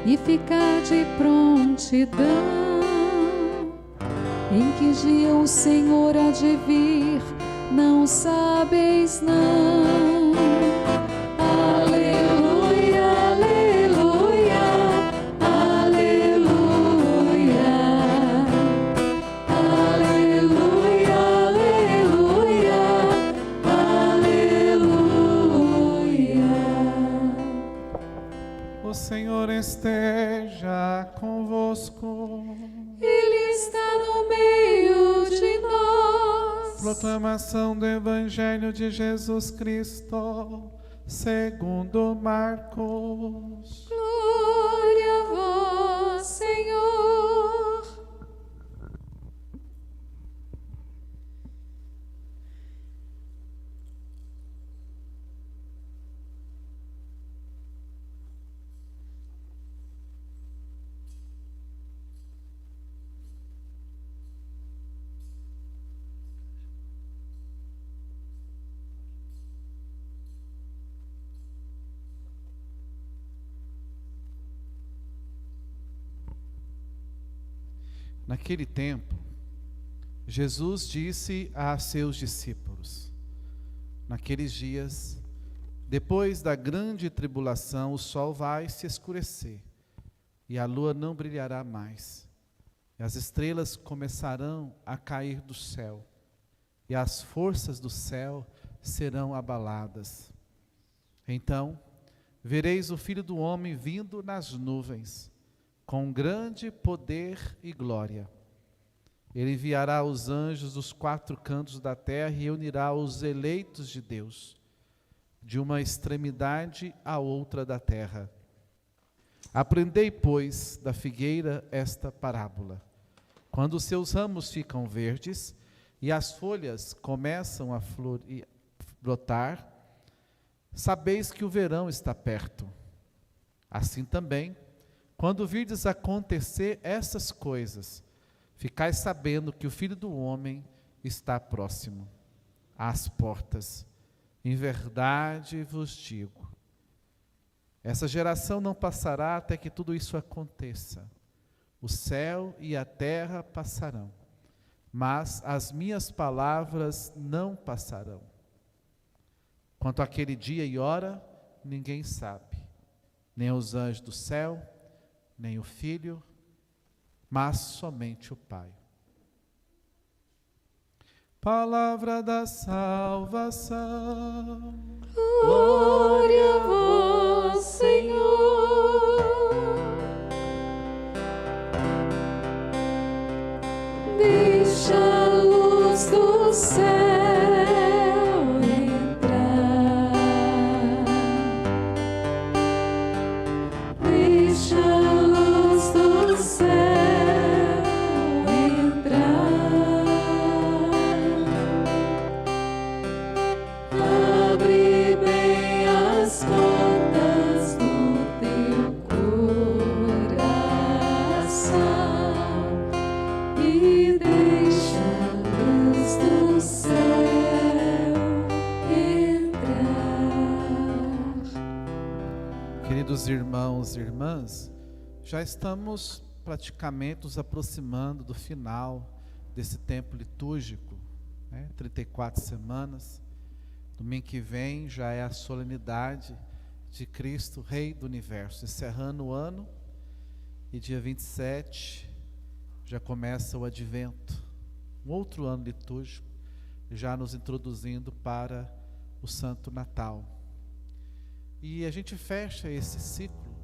e ficar de prontidão. Em que dia o Senhor há de vir, não sabeis não. Aleluia, aleluia, aleluia, aleluia, aleluia, aleluia. O Senhor esteja convosco. Ele está no meio de nós. Proclamação do Evangelho de Jesus Cristo, segundo Marcos. Glória a vós, Senhor. Naquele tempo, Jesus disse a seus discípulos: naqueles dias, depois da grande tribulação, o sol vai se escurecer, e a lua não brilhará mais, e as estrelas começarão a cair do céu, e as forças do céu serão abaladas. Então, vereis o Filho do Homem vindo nas nuvens, com grande poder e glória. Ele enviará os anjos dos quatro cantos da terra e unirá os eleitos de Deus, de uma extremidade à outra da terra. Aprendei, pois, da figueira esta parábola. Quando os seus ramos ficam verdes e as folhas começam a brotar, sabeis que o verão está perto. Assim também, quando virdes acontecer essas coisas, ficais sabendo que o Filho do Homem está próximo, às portas. Em verdade vos digo, essa geração não passará até que tudo isso aconteça. O céu e a terra passarão, mas as minhas palavras não passarão. Quanto àquele dia e hora, ninguém sabe, nem os anjos do céu, nem o Filho, mas somente o Pai. Palavra da salvação. Glória a vós, Senhor. Deixa a luz do céu entrar. Deixa a luz do céu entrar. Abre bem as portas do teu coração e deixa a luz do céu entrar. Queridos irmãos e irmãs, já estamos praticamente nos aproximando do final desse tempo litúrgico, 34 semanas. Domingo que vem já é a solenidade de Cristo, Rei do Universo, encerrando o ano, e dia 27 já começa o Advento, um outro ano litúrgico, já nos introduzindo para o Santo Natal. E a gente fecha esse ciclo,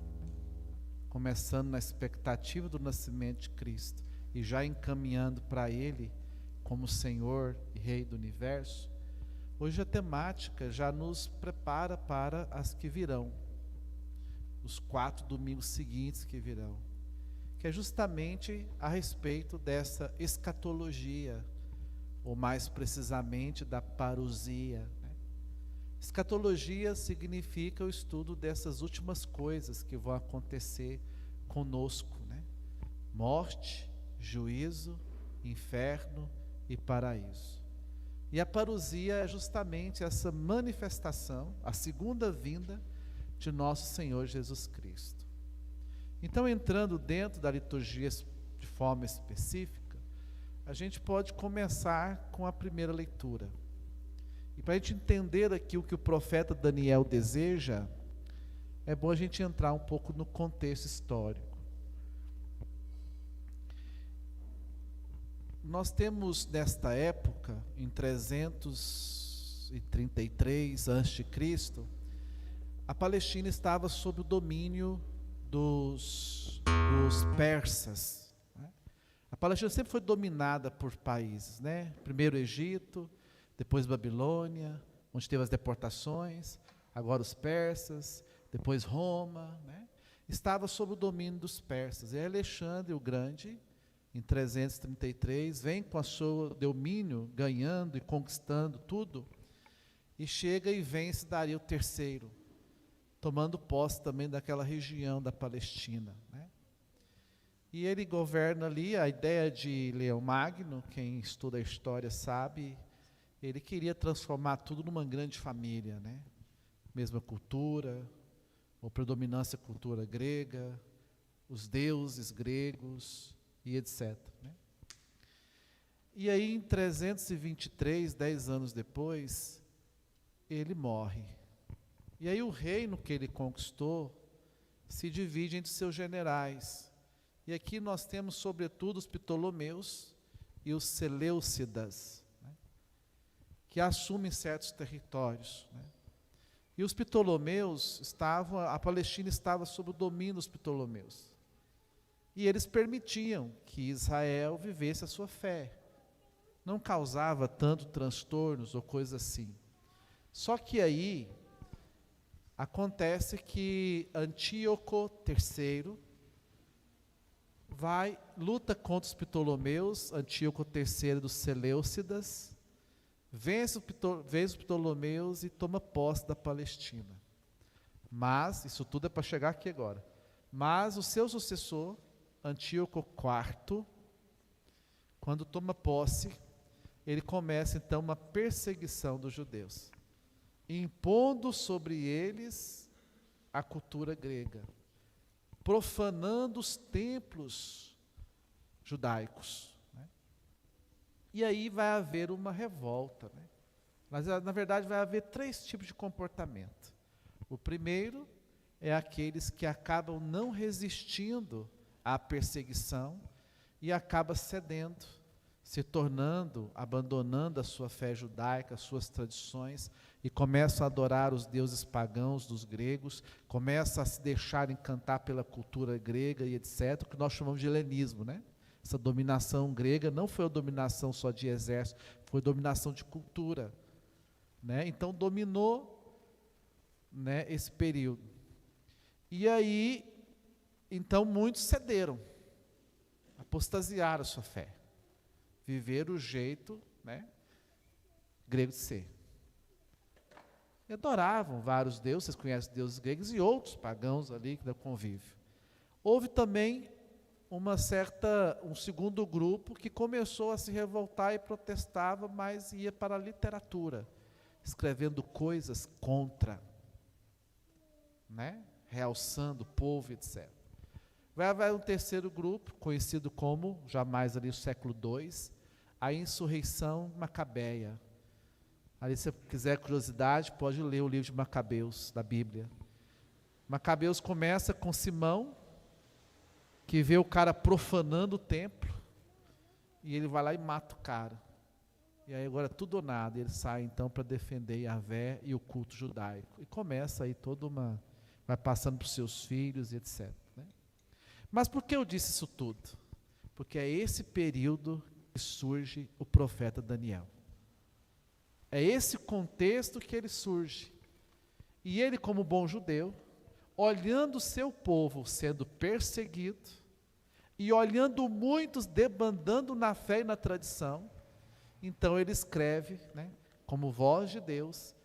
começando na expectativa do nascimento de Cristo, e já encaminhando para Ele como Senhor e Rei do Universo. Hoje a temática já nos prepara para as que virão, os 4 domingos seguintes que virão, que é justamente a respeito dessa escatologia, ou mais precisamente da parousia. Escatologia significa o estudo dessas últimas coisas que vão acontecer conosco, morte, juízo, inferno e paraíso. E a parousia é justamente essa manifestação, a segunda vinda de nosso Senhor Jesus Cristo. Então, entrando dentro da liturgia de forma específica, a gente pode começar com a primeira leitura. E para a gente entender aqui o que o profeta Daniel deseja, é bom a gente entrar um pouco no contexto histórico. Nós temos nesta época, em 333 a.C., a Palestina estava sob o domínio dos persas. A Palestina sempre foi dominada por países, né? Primeiro o Egito, depois Babilônia, onde teve as deportações, agora os persas, depois Roma, né? Estava sob o domínio dos persas. E Alexandre o Grande, em 333, vem com o seu domínio, ganhando e conquistando tudo, e chega e vence Dario III, tomando posse também daquela região da Palestina, né? E ele governa ali. A ideia de Leão Magno, quem estuda a história sabe, ele queria transformar tudo numa grande família, né? Mesma cultura, ou predominância cultura grega, os deuses gregos e etc., né? E aí em 323, 10 anos depois, ele morre. E aí o reino que ele conquistou se divide entre seus generais. E aqui nós temos sobretudo os Ptolomeus e os Seleucidas, né, que assumem certos territórios, né? E os Ptolomeus a Palestina estava sob o domínio dos Ptolomeus. E eles permitiam que Israel vivesse a sua fé. Não causava tanto transtornos ou coisa assim. Só que aí acontece que Antíoco III luta contra os Ptolomeus, Antíoco III dos Seleucidas, vence os Ptolomeus e toma posse da Palestina. Mas, isso tudo é para chegar aqui agora, mas o seu sucessor, Antíoco IV, quando toma posse, ele começa então uma perseguição dos judeus, impondo sobre eles a cultura grega, profanando os templos judaicos, né? E aí vai haver uma revolta, né? Mas na verdade vai haver 3 tipos de comportamento. O primeiro é aqueles que acabam não resistindo à perseguição e acabam cedendo, se tornando, abandonando a sua fé judaica, as suas tradições, e começam a adorar os deuses pagãos dos gregos, começam a se deixar encantar pela cultura grega e etc., o que nós chamamos de helenismo, né? Essa dominação grega não foi a dominação só de exército, foi a dominação de cultura, né? Então dominou, né, esse período. E aí, então muitos cederam, apostasiaram a sua fé, viveram o jeito, né, grego de ser. E adoravam vários deuses, vocês conhecem os deuses gregos e outros pagãos ali que dão convívio. Houve também um segundo grupo que começou a se revoltar e protestava, mas ia para a literatura, escrevendo coisas contra, né, realçando o povo, etc. Vai haver um terceiro grupo, conhecido como, jamais ali o século II, a insurreição macabeia. Ali, se você quiser curiosidade, pode ler o livro de Macabeus, da Bíblia. Macabeus começa com Simão, que vê o cara profanando o templo, e ele vai lá e mata o cara. E aí agora tudo ou nada, ele sai então para defender Yahvé e o culto judaico. E começa aí vai passando para os seus filhos e etc., né? Mas por que eu disse isso tudo? Porque é esse período que surge o profeta Daniel. É esse contexto que ele surge. E ele, como bom judeu, olhando o seu povo sendo perseguido, e olhando muitos debandando na fé e na tradição, então ele escreve, né, como voz de Deus,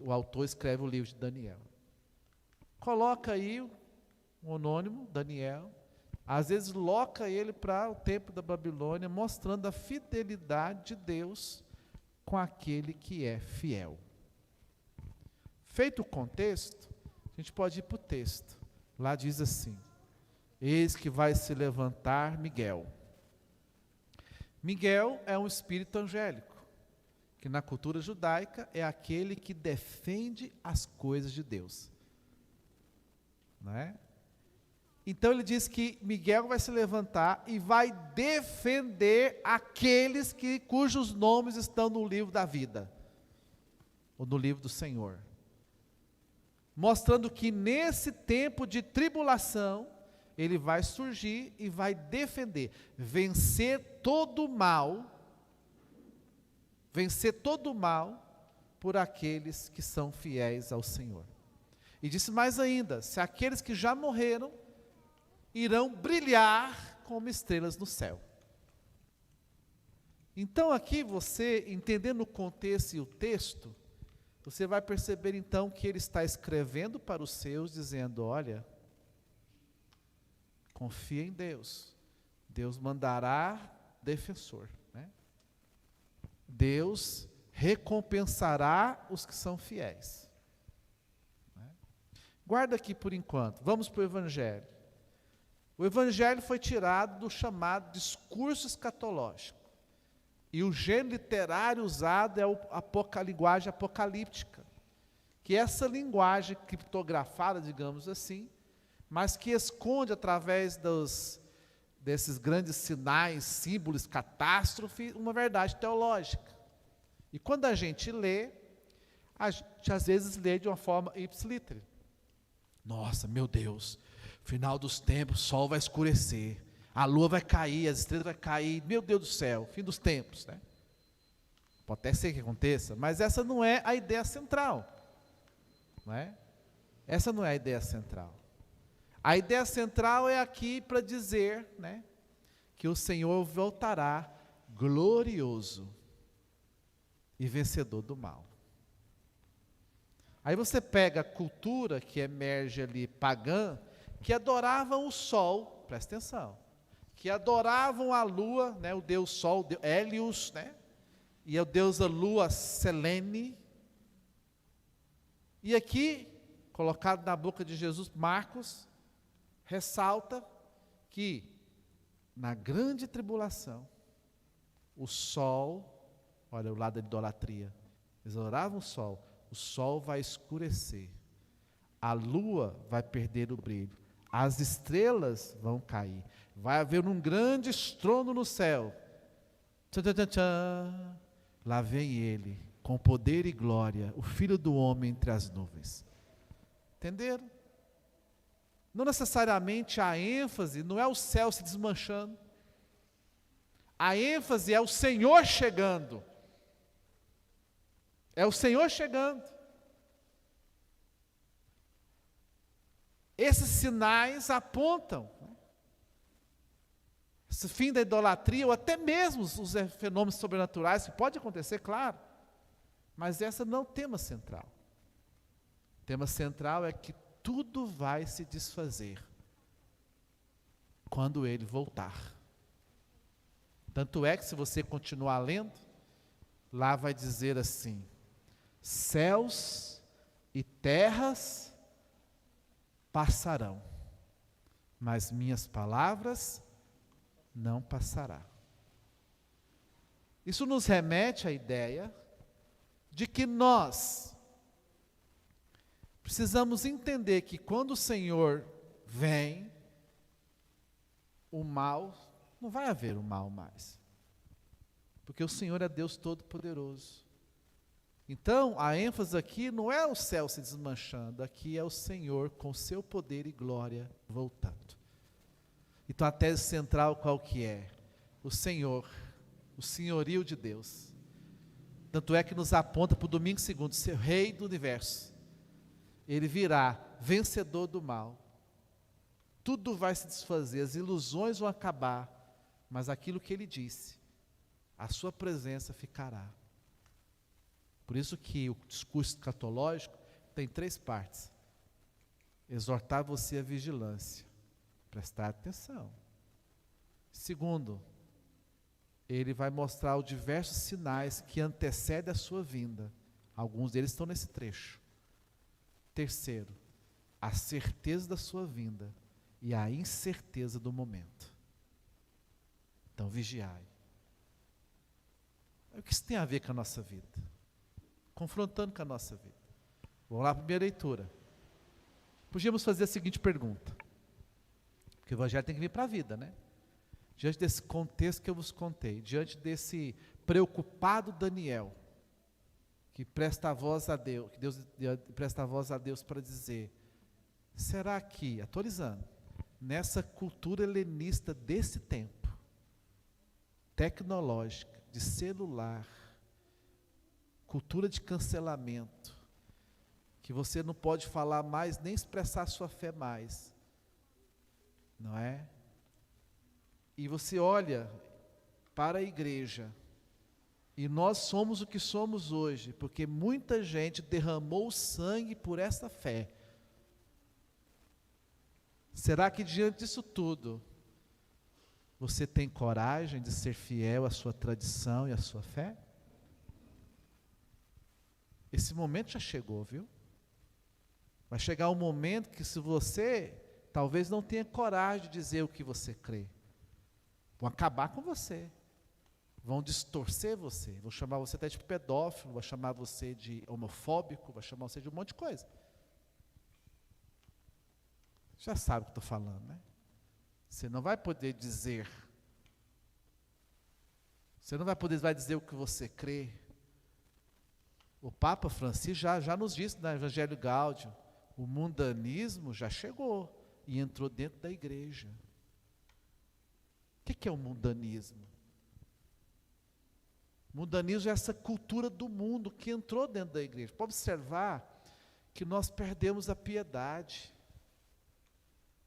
o autor escreve o livro de Daniel. Coloca aí um anônimo, Daniel, às vezes loca ele para o templo da Babilônia, mostrando a fidelidade de Deus com aquele que é fiel. Feito o contexto, a gente pode ir para o texto. Lá diz assim: eis que vai se levantar Miguel. Miguel é um espírito angélico, que na cultura judaica é aquele que defende as coisas de Deus. Não é? Então ele diz que Miguel vai se levantar e vai defender aqueles cujos nomes estão no livro da vida, ou no livro do Senhor. Mostrando que nesse tempo de tribulação, ele vai surgir e vai defender, vencer todo o mal por aqueles que são fiéis ao Senhor. E disse mais ainda: se aqueles que já morreram irão brilhar como estrelas no céu. Então aqui você, entendendo o contexto e o texto, você vai perceber então que ele está escrevendo para os seus, dizendo: olha, confia em Deus, Deus mandará defensor, né? Deus recompensará os que são fiéis, né? Guarda aqui por enquanto, vamos para o Evangelho. O Evangelho foi tirado do chamado discurso escatológico, e o gênero literário usado é a linguagem apocalíptica, que é essa linguagem criptografada, digamos assim, mas que esconde através desses grandes sinais, símbolos, catástrofe, uma verdade teológica. E quando a gente lê, a gente às vezes lê de uma forma ipsiliter. Nossa, meu Deus, final dos tempos, o sol vai escurecer, a lua vai cair, as estrelas vão cair, meu Deus do céu, fim dos tempos, né? Pode até ser que aconteça, mas essa não é a ideia central, não é? Essa não é a ideia central. A ideia central é aqui para dizer, né, que o Senhor voltará glorioso e vencedor do mal. Aí você pega a cultura que emerge ali pagã, que adoravam o sol, presta atenção, que adoravam a lua, né, o deus sol, o deus Hélios, né, e o deus da lua Selene. E aqui, colocado na boca de Jesus, Marcos ressalta que na grande tribulação, o sol, olha o lado da idolatria, eles adoravam o sol vai escurecer, a lua vai perder o brilho, as estrelas vão cair, vai haver um grande estrondo no céu, tchan, tchan, tchan. Lá vem ele, com poder e glória, o Filho do Homem entre as nuvens. Entenderam? Não necessariamente a ênfase não é o céu se desmanchando, a ênfase é o Senhor chegando, é o Senhor chegando. Esses sinais apontam, né, esse fim da idolatria, ou até mesmo os fenômenos sobrenaturais, que pode acontecer, claro, mas esse não é o tema central. O tema central é que tudo vai se desfazer quando ele voltar. Tanto é que, se você continuar lendo, lá vai dizer assim: céus e terras passarão, mas minhas palavras não passarão. Isso nos remete à ideia de que nós precisamos entender que quando o Senhor vem, o mal, não vai haver o mal mais, porque o Senhor é Deus Todo-Poderoso. Então, a ênfase aqui não é o céu se desmanchando, aqui é o Senhor com seu poder e glória voltando. Então a tese central qual que é? O Senhor, o senhorio de Deus. Tanto é que nos aponta para o domingo segundo, ser Rei do universo. Ele virá vencedor do mal. Tudo vai se desfazer, as ilusões vão acabar, mas aquilo que ele disse, a sua presença ficará. Por isso que o discurso escatológico tem 3 partes. Exortar você à vigilância, prestar atenção. Segundo, ele vai mostrar os diversos sinais que antecedem a sua vinda. Alguns deles estão nesse trecho. Terceiro, a certeza da sua vinda e a incerteza do momento. Então, vigiai. O que isso tem a ver com a nossa vida? Confrontando com a nossa vida. Vamos lá para a primeira leitura. Podíamos fazer a seguinte pergunta. Porque o Evangelho tem que vir para a vida, né? Diante desse contexto que eu vos contei, diante desse preocupado Daniel, que presta a voz a Deus, que Deus presta a voz a Deus para dizer, será que, atualizando, nessa cultura helenista desse tempo, tecnológica, de celular, cultura de cancelamento, que você não pode falar mais, nem expressar sua fé mais, não é? E você olha para a igreja, e nós somos o que somos hoje, porque muita gente derramou sangue por essa fé. Será que diante disso tudo, você tem coragem de ser fiel à sua tradição e à sua fé? Esse momento já chegou, viu? Vai chegar um momento que se você, talvez não tenha coragem de dizer o que você crê, vão acabar com você. Vão distorcer você, vão chamar você até de pedófilo, vão chamar você de homofóbico, vão chamar você de um monte de coisa. Já sabe o que estou falando, né? Você não vai poder dizer, vai dizer o que você crê. O Papa Francisco já nos disse no Evangelho Gáudio, o mundanismo já chegou e entrou dentro da igreja. O que é o mundanismo? Mundanismo é essa cultura do mundo que entrou dentro da igreja. Pode observar que nós perdemos a piedade.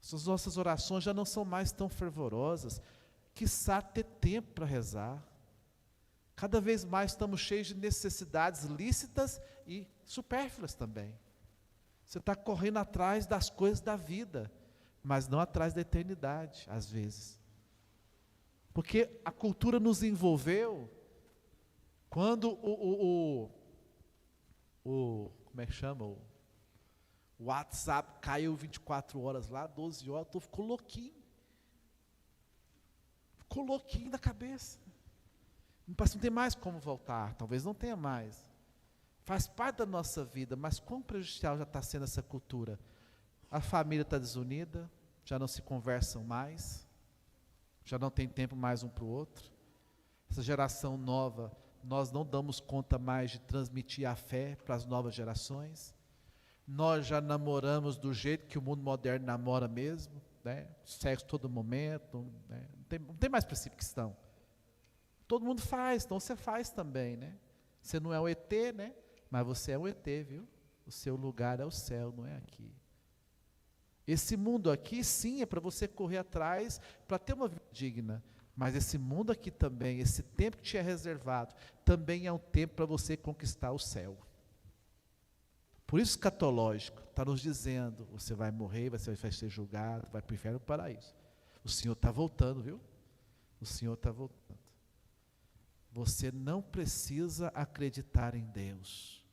As nossas orações já não são mais tão fervorosas. Quiçá ter tempo para rezar. Cada vez mais estamos cheios de necessidades lícitas e supérfluas também. Você está correndo atrás das coisas da vida, mas não atrás da eternidade, às vezes. Porque a cultura nos envolveu. Quando como é que chama? O WhatsApp caiu 24 horas lá, 12 horas, ficou louquinho. Ficou louquinho da cabeça. Não tem mais como voltar, talvez não tenha mais. Faz parte da nossa vida, mas quão prejudicial já está sendo essa cultura? A família está desunida, já não se conversam mais, já não tem tempo mais um para o outro. Essa geração nova, nós não damos conta mais de transmitir a fé para as novas gerações. Nós já namoramos do jeito que o mundo moderno namora mesmo, né? Sexo todo momento, né? Não tem mais princípio cristão. Todo mundo faz, então você faz também, né? Você não é um ET, né? Mas você é um ET, viu? O seu lugar é o céu, não é aqui. Esse mundo aqui, sim, é para você correr atrás, para ter uma vida digna. Mas esse mundo aqui também, esse tempo que te é reservado, também é um tempo para você conquistar o céu. Por isso, escatológico, está nos dizendo, você vai morrer, você vai ser julgado, vai para o inferno ou para o paraíso. O Senhor está voltando, viu? O Senhor está voltando. Você não precisa acreditar em Deus.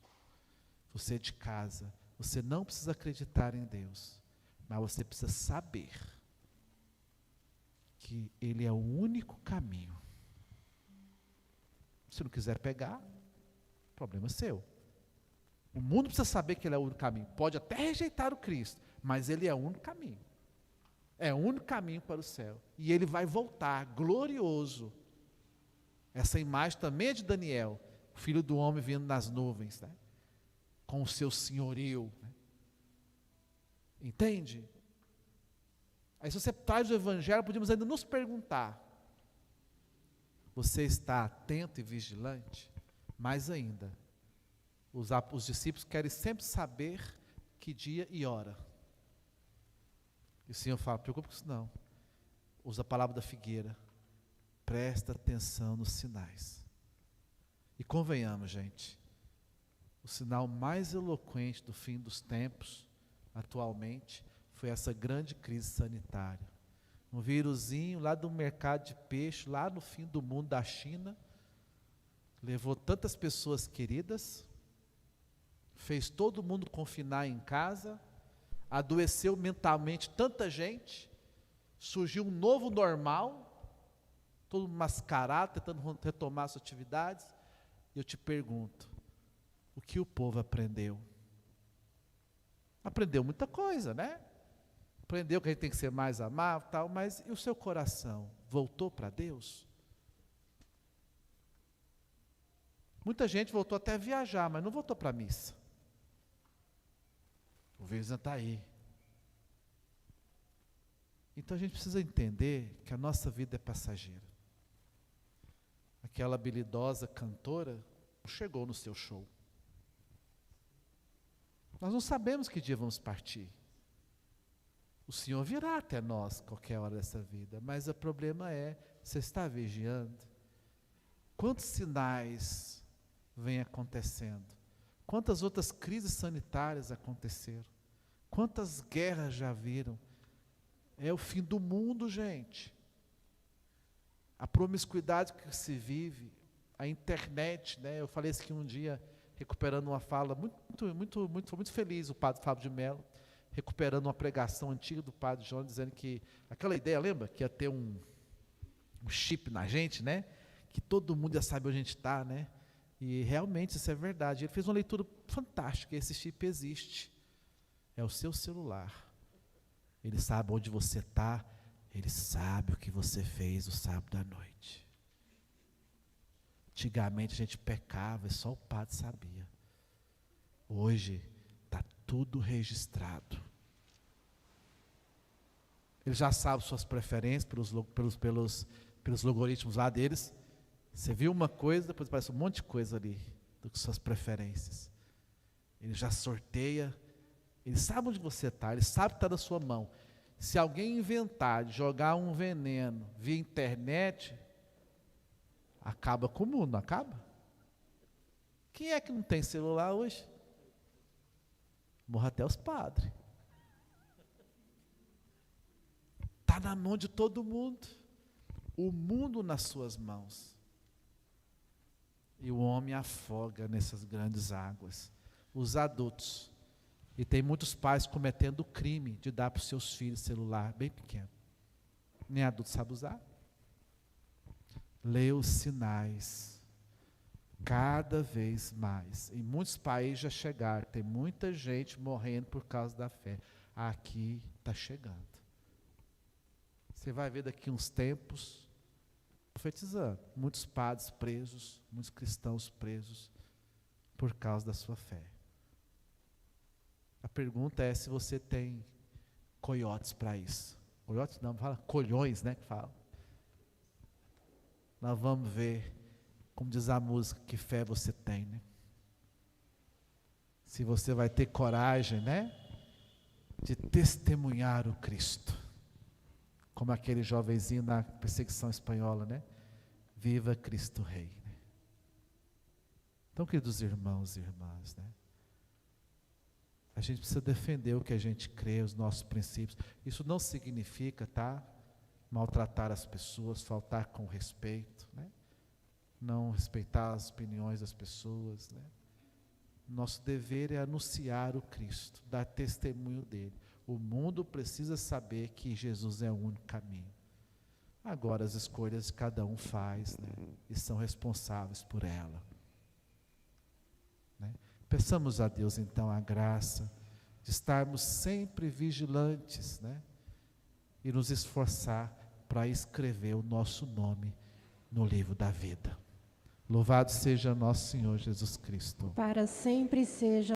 Você é de casa, você não precisa acreditar em Deus, mas você precisa saber que Ele é o único caminho. Se não quiser pegar, problema seu. O mundo precisa saber que Ele é o único caminho. Pode até rejeitar o Cristo, mas Ele é o único caminho. É o único caminho para o céu. E Ele vai voltar glorioso. Essa imagem também é de Daniel, o filho do homem vindo nas nuvens, né? Com o seu senhorio. Né? Entende? Aí se você traz o Evangelho, podemos ainda nos perguntar, você está atento e vigilante? Mais ainda, os discípulos querem sempre saber que dia e hora. E o Senhor fala, preocupa com isso não. Usa a palavra da figueira. Presta atenção nos sinais. E convenhamos, gente, o sinal mais eloquente do fim dos tempos, atualmente, foi essa grande crise sanitária. Um vírusinho lá do mercado de peixe, lá no fim do mundo da China, levou tantas pessoas queridas, fez todo mundo confinar em casa, adoeceu mentalmente tanta gente, surgiu um novo normal, todo mascarado, tentando retomar suas atividades. E eu te pergunto, o que o povo aprendeu? Aprendeu muita coisa, né? Aprendeu que a gente tem que ser mais amável, tal, mas e o seu coração? Voltou para Deus? Muita gente voltou até a viajar, mas não voltou para a missa. O Vezan está aí. Então a gente precisa entender que a nossa vida é passageira. Aquela habilidosa cantora chegou no seu show. Nós não sabemos que dia vamos partir. O Senhor virá até nós qualquer hora dessa vida, mas o problema é, você está vigiando? Quantos sinais vêm acontecendo? Quantas outras crises sanitárias aconteceram? Quantas guerras já viram? É o fim do mundo, gente. A promiscuidade que se vive, a internet, né? Eu falei isso aqui um dia, recuperando uma fala, foi muito feliz o padre Fábio de Mello, recuperando uma pregação antiga do padre João, dizendo que, aquela ideia, lembra? Que ia ter um chip na gente, né? Que todo mundo ia saber onde a gente está, né? E realmente isso é verdade. Ele fez uma leitura fantástica, esse chip existe. É o seu celular. Ele sabe onde você está, ele sabe o que você fez no sábado à noite. Antigamente a gente pecava e só o padre sabia. Hoje está tudo registrado. Ele já sabe suas preferências pelos logaritmos lá deles. Você viu uma coisa, depois aparece um monte de coisa ali, das suas preferências. Ele já sorteia, ele sabe onde você está, ele sabe que está na sua mão. Se alguém inventar de jogar um veneno via internet, acaba com o mundo, não acaba? Quem é que não tem celular hoje? Morra até os padres. Está na mão de todo mundo. O mundo nas suas mãos. E o homem afoga nessas grandes águas. Os adultos. E tem muitos pais cometendo o crime de dar para os seus filhos celular bem pequeno. Nem adulto sabe usar. Lê os sinais. Cada vez mais. Em muitos países já chegaram. Tem muita gente morrendo por causa da fé. Aqui está chegando. Você vai ver daqui uns tempos, profetizando, muitos padres presos, muitos cristãos presos por causa da sua fé. A pergunta é se você tem coiotes para isso. Coiotes não, fala colhões, né, que fala. Nós vamos ver, como diz a música, que fé você tem, né? Se você vai ter coragem, né, de testemunhar o Cristo. Como aquele jovenzinho na perseguição espanhola, né? Viva Cristo Rei. Né? Então, queridos irmãos e irmãs, né? A gente precisa defender o que a gente crê, os nossos princípios. Isso não significa, tá? Maltratar as pessoas, faltar com respeito, né? Não respeitar as opiniões das pessoas, né? Nosso dever é anunciar o Cristo, dar testemunho dele. O mundo precisa saber que Jesus é o único caminho. Agora as escolhas cada um faz, né? E são responsáveis por ela. Né? Peçamos a Deus então a graça de estarmos sempre vigilantes, né? E nos esforçar para escrever o nosso nome no livro da vida. Louvado seja nosso Senhor Jesus Cristo. Para sempre seja